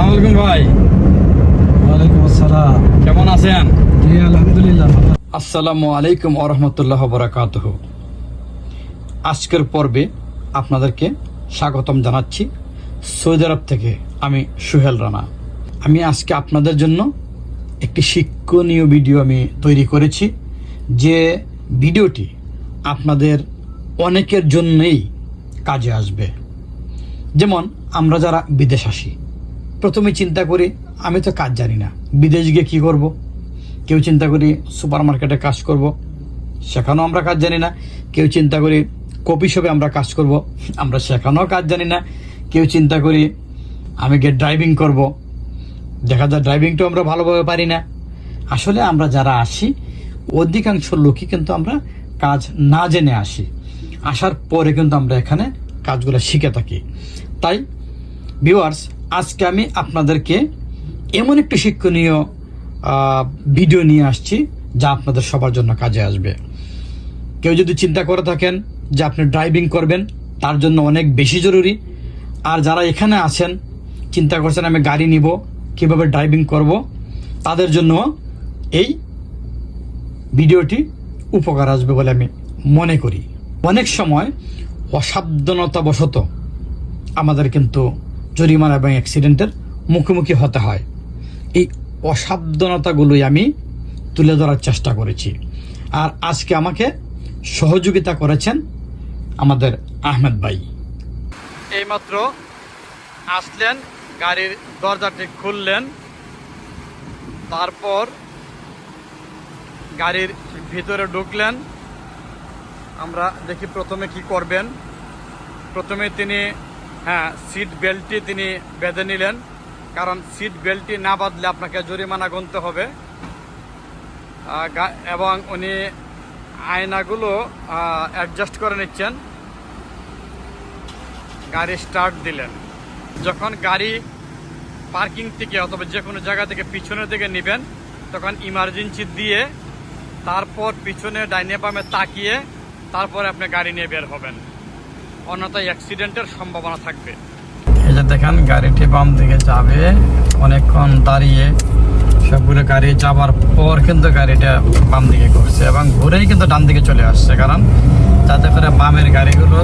আসসালামু আলাইকুম ভাই। ওয়ালাইকুম আসসালাম। কেমন আছেন? জি আলহামদুলিল্লাহ। আসসালামু আলাইকুম ওয়া রাহমাতুল্লাহি ওয়া বারাকাতুহু। আজকের পর্বে আপনাদেরকে স্বাগতম জানাচ্ছি সৌদি আরব থেকে। আমি সোহেল রানা। আমি আজকে আপনাদের জন্য একটি শিক্ষণীয় ভিডিও আমি তৈরি করেছি, যে ভিডিওটি আপনাদের অনেকের জন্যই কাজে আসবে। যেমন আমরা যারা বিদেশ আসি, প্রথমে চিন্তা করি আমি তো কাজ জানি না, বিদেশ গিয়ে কী করব। কেউ চিন্তা করি সুপার মার্কেটে কাজ করব, সেখানেও আমরা কাজ জানি না। কেউ চিন্তা করি কফি শপে আমরা কাজ করব, আমরা সেখানেও কাজ জানি না। কেউ চিন্তা করি আমি গিয়ে ড্রাইভিং করব, দেখা যায় ড্রাইভিংটাও আমরা ভালোভাবে পারি না। আসলে আমরা যারা আসি অধিকাংশ লোকই কিন্তু আমরা কাজ না জেনে আসি, আসার পরে কিন্তু আমরা এখানে কাজগুলো শিখে থাকি। তাই ভিউয়ার্স, আজকে আমি আপনাদেরকে এমন একটি শিক্ষণীয় ভিডিও নিয়ে আসছি যা আপনাদের সবার জন্য কাজে আসবে। কেউ যদি চিন্তা করে থাকেন যে আপনি ড্রাইভিং করবেন, তার জন্য অনেক বেশি জরুরি। আর যারা এখানে আছেন চিন্তা করছেন আমি গাড়ি নিব, কীভাবে ড্রাইভিং করব, তাদের জন্য এই ভিডিওটি উপকার আসবে বলে আমি মনে করি। অনেক সময় অসাবধানতাবশত আমাদের কিন্তু জরিমানা এবং অ্যাক্সিডেন্টের মুখোমুখি হতে হয়। এই অসাবধানতাগুলোই আমি তুলে ধরার চেষ্টা করেছি। আর আজকে আমাকে সহযোগিতা করেছেন আমাদের আহমেদ ভাই। এইমাত্র আসলেন, গাড়ির দরজাটি খুললেন, তারপর গাড়ির ভিতরে ঢুকলেন। আমরা দেখি প্রথমে কি করবেন। প্রথমে তিনি সিট বেল্টটি তিনি বেঁধে নিলেন, কারণ সিট বেল্টটি না বাঁধলে আপনাকে জরিমানা গুনতে হবে। এবং উনি আয়নাগুলো অ্যাডজাস্ট করে নিচ্ছেন। গাড়ি স্টার্ট দিলেন। যখন গাড়ি পার্কিং থেকে অথবা যে কোনো জায়গা থেকে পিছনের দিকে নেবেন, তখন ইমার্জেন্সি দিয়ে তারপর পিছনে ডাইনে বামে তাকিয়ে তারপরে আপনি গাড়ি নিয়ে বের হবেন, অন্যথায় অ্যাক্সিডেন্টের সম্ভাবনা থাকবে। এই যে দেখেন গাড়িটি বাম দিকে যাবে, অনেকক্ষণ দাঁড়িয়ে সবগুলো গাড়ি যাবার পর কিন্তু গাড়িটা বাম দিকে করছে এবং ঘুরেই কিন্তু ডান দিকে চলে আসছে, কারণ যাতে করে বামের গাড়িগুলো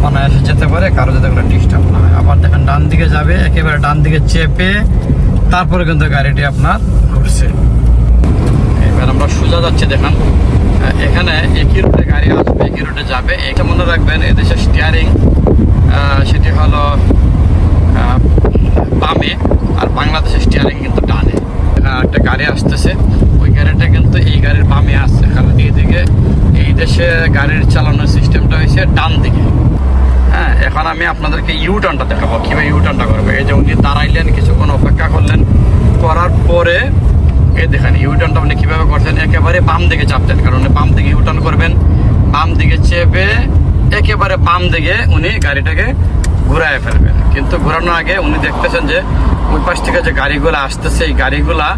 অনায়াসে যেতে পারে, কারো যাতে করে ডিস্টার্ব না হয়। আবার দেখেন ডান দিকে যাবে, একেবারে ডান দিকে চেপে তারপরে কিন্তু গাড়িটি আপনার ঘুরছে। এবার আমরা সোজা যাচ্ছি, দেখেন এখানে একই রুটে গাড়ি আসবে, একই রুটে যাবে। এটা মনে রাখবেন, এদেশের স্টিয়ারিং সেটি হলো বামে, আর বাংলাদেশের স্টিয়ারিং কিন্তু ডানে। একটা গাড়ি আসতেছে, ওই গাড়িটা কিন্তু এই গাড়ির বামে আসছে, কারণ এইদিকে এই দেশে গাড়ির চালানোর সিস্টেমটা হয়েছে ডান দিকে। এখন আমি আপনাদেরকে ইউটার্নটা দেখাবো, কীভাবে ইউটার্নটা করবে। এই যে উনি দাঁড়াইলেন, কিছুক্ষণ অপেক্ষা করলেন, করার পরে এই দেখেন ইউটার্নটা আপনি কীভাবে করছেন। একেবারে বাম দিকে চাপতেন, কারণ উনি বাম দিকে ইউটার্ন করবেন। বাম দিকে চেপে একেবারে বাম দিকে উনি গাড়িটাকে ঘুরায় ফেলবেন। কিন্তু ঘোরানোর আগে উনি দেখতেছেন যে ওই পাশ থেকে যে গাড়িগুলো আসতেছে, এই গাড়িগুলা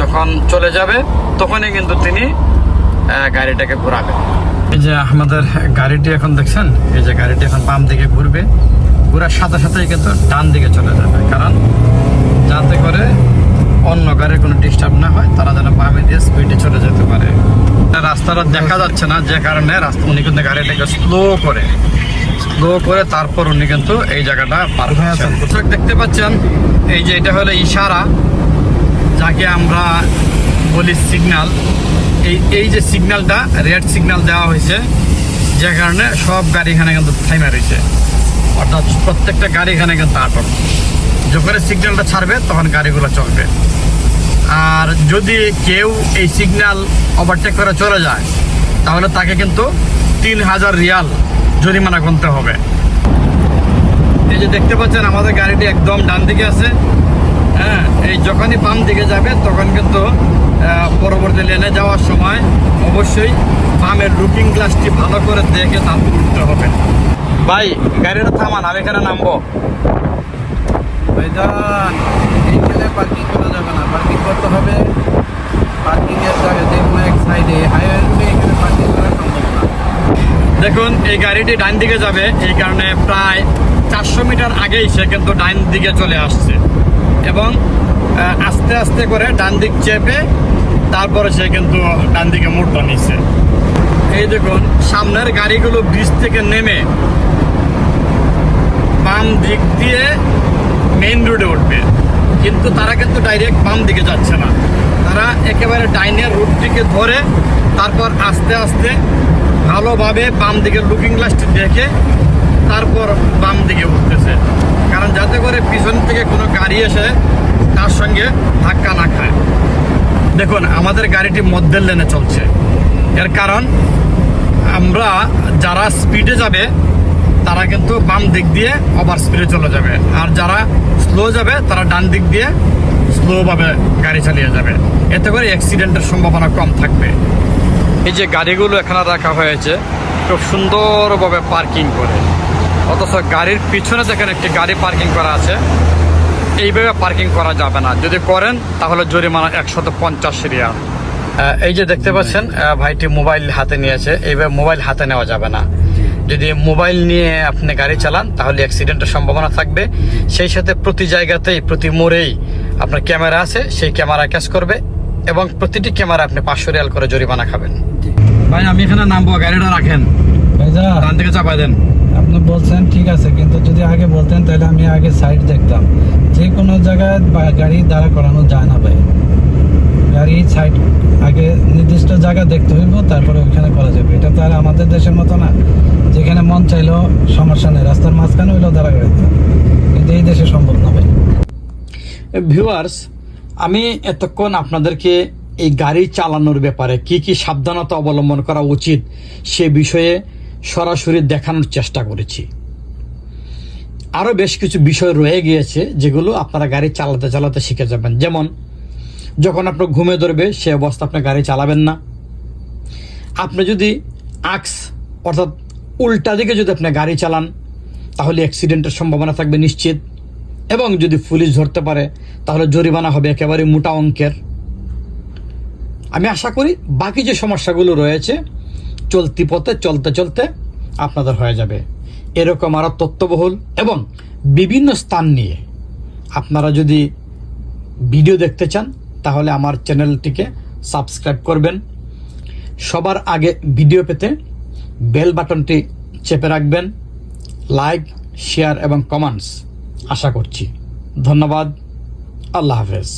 যখন চলে যাবে তখনই কিন্তু তিনি গাড়িটাকে ঘোরাবেন। এই যে আমাদের গাড়িটি এখন দেখছেন, এই যে গাড়িটি এখন বাম দিকে ঘুরবে, ঘোরার সাথে সাথেই কিন্তু ডান দিকে চলে যাবে, কারণ যাতে করে অন্য গাড়ির কোনো ডিস্টার্ব না হয়, তারা যেন বামে দিয়ে স্পিডে চলে যেতে পারে। রাস্তাটা দেখা যাচ্ছে না, যে কারণে উনি কিন্তু গাড়িটাকে স্লো করে তারপর উনি কিন্তু এই জায়গাটা পার করছেন। দর্শক দেখতে পাচ্ছেন, এই যে এটা হলো ইশারা, যাকে আমরা বলি সিগন্যাল। এই যে সিগন্যালটা রেড সিগন্যাল দেওয়া হয়েছে, যে কারণে সব গাড়ি এখানে কিন্তু থাইমা রয়েছে, অর্থাৎ প্রত্যেকটা গাড়ি এখানে কিন্তু আটক। যখন সিগন্যালটা ছাড়বে তখন গাড়িগুলো চলবে। আর যদি কেউ এই সিগন্যাল ওভারটেক করে চলে যায়, তাহলে তাকে কিন্তু 3000 রিয়াল জরিমানা গুনতে হবে। এই যে দেখতে পাচ্ছেন আমাদের গাড়িটি একদম ডান দিকে আছে। এই যখনই বাম দিকে যাবে তখন কিন্তু পরবর্তী লেনে যাওয়ার সময় অবশ্যই বামের লুকিং গ্লাসটি ভালো করে দেখে তারপর উঠতে হবে। ভাই গাড়িটা থামান, আমি এখানে নামবো। ভাইজান, এইখানে পার্কিং করা যাবে না, পার্কিং করতে হবে পার্কিংয়ের জায়গা যে কোনো এক সাইডে, হাইওয়ের এখানে পার্কিং করা সম্ভব না। দেখুন এই গাড়িটি ডান দিকে যাবে, এই কারণে প্রায় 400 মিটার আগেই সে কিন্তু ডান দিকে চলে আসছে এবং আস্তে আস্তে করে ডান দিক চেপে তারপরে সে কিন্তু ডান দিকে মোড়টা নিচ্ছে। এই দেখুন সামনের গাড়িগুলো ব্রিজ থেকে নেমে বাম দিক দিয়ে মেইন রোডে উঠবে, কিন্তু তারা কিন্তু ডাইরেক্ট বাম দিকে যাচ্ছে না, তারা একেবারে ডাইনের রুটটিকে ধরে তারপর আস্তে আস্তে ভালোভাবে বাম দিকে লুকিং গ্লাসটি দেখে তারপর বাম দিকে উঠতেছে, কারণ যাতে করে পিছন থেকে কোনো গাড়ি এসে তার সঙ্গে ধাক্কা না খায়। দেখুন আমাদের গাড়িটি মধ্যের লেনে চলছে, এর কারণ আমরা যারা স্পিডে যাবে তারা কিন্তু বাম দিক দিয়ে ওভার স্পিডে চলে যাবে, আর যারা স্লো যাবে তারা ডান দিক দিয়ে স্লোভাবে গাড়ি চালিয়ে যাবে, এতে করে অ্যাক্সিডেন্টের সম্ভাবনা কম থাকবে। এই যে গাড়িগুলো এখানে রাখা হয়েছে খুব সুন্দরভাবে পার্কিং করে, অথচ গাড়ির পিছনে যেখানে একটি গাড়ি পার্কিং করা আছে এইভাবে পার্কিং করা যাবে না, যদি করেন তাহলে জরিমানা 150 রিয়াল। এই যে দেখতে পাচ্ছেন ভাইটি মোবাইল হাতে নিয়েছে, এইভাবে মোবাইল হাতে নেওয়া যাবে না। যদি মোবাইল নিয়ে আপনি গাড়ি চালান তাহলে অ্যাক্সিডেন্টের সম্ভাবনা থাকবে। সেই সাথে প্রতি জায়গাতেই প্রতি মোড়েই আপনার ক্যামেরা আছে, সেই ক্যামেরা ক্যাচ করবে এবং প্রতিটি ক্যামেরা আপনি 500 রিয়াল করে জরিমানা খাবেন। ভাই আমি এখানে নামবো, গাড়িটা রাখেন, ডান দিকে চাপাই দেন। আপনি বলছেন ঠিক আছে, কিন্তু যদি আগে বলতেন তাহলে আমি আগে সাইড দেখতাম। যে কোনো জায়গায় গাড়ি দাঁড়া করানো যায় না ভাই, গাড়ি সাইড আগে নির্দিষ্ট জায়গা দেখতে হইব, তারপরে ওইখানে করা যাবে। এটা তো আর আমাদের দেশের মতো না, যেখানে মন চাইলো সমস্যা নেই, রাস্তার মাঝখানে হইলো দাঁড়া করে দিতাম, কিন্তু এই দেশে সম্ভব না ভাই। ভিউয়ার্স, আমি এতক্ষণ আপনাদেরকে এই গাড়ি চালানোর ব্যাপারে কি কি সাবধানতা অবলম্বন করা উচিত সে বিষয়ে সরাসরি দেখানোর চেষ্টা করেছি। আরও বেশ কিছু বিষয় রয়ে গিয়েছে যেগুলো আপনারা গাড়ি চালাতে চালাতে শিখে যাবেন। যেমন যখন আপনার ঘুমে ধরবে সে অবস্থা আপনি গাড়ি চালাবেন না। আপনি যদি আক্স অর্থাৎ উল্টা দিকে যদি আপনি গাড়ি চালান তাহলে অ্যাক্সিডেন্টের সম্ভাবনা থাকবে নিশ্চিত, এবং যদি পুলিশ ধরতে পারে তাহলে জরিমানা হবে একেবারে মোটা অঙ্কের। আমি আশা করি বাকি যে সমস্যাগুলো রয়েছে চলতি পথে চলতে চলতে আপনাদের হয়ে যাবে। এরকম আরও তথ্যবহুল এবং বিভিন্ন স্থান নিয়ে আপনারা যদি ভিডিও দেখতে চান তাহলে আমার চ্যানেলটিকে সাবস্ক্রাইব করবেন। সবার আগে ভিডিও পেতে বেল বাটনটি চেপে রাখবেন। লাইক, শেয়ার এবং কমেন্টস আশা করছি। ধন্যবাদ। আল্লাহ হাফেজ।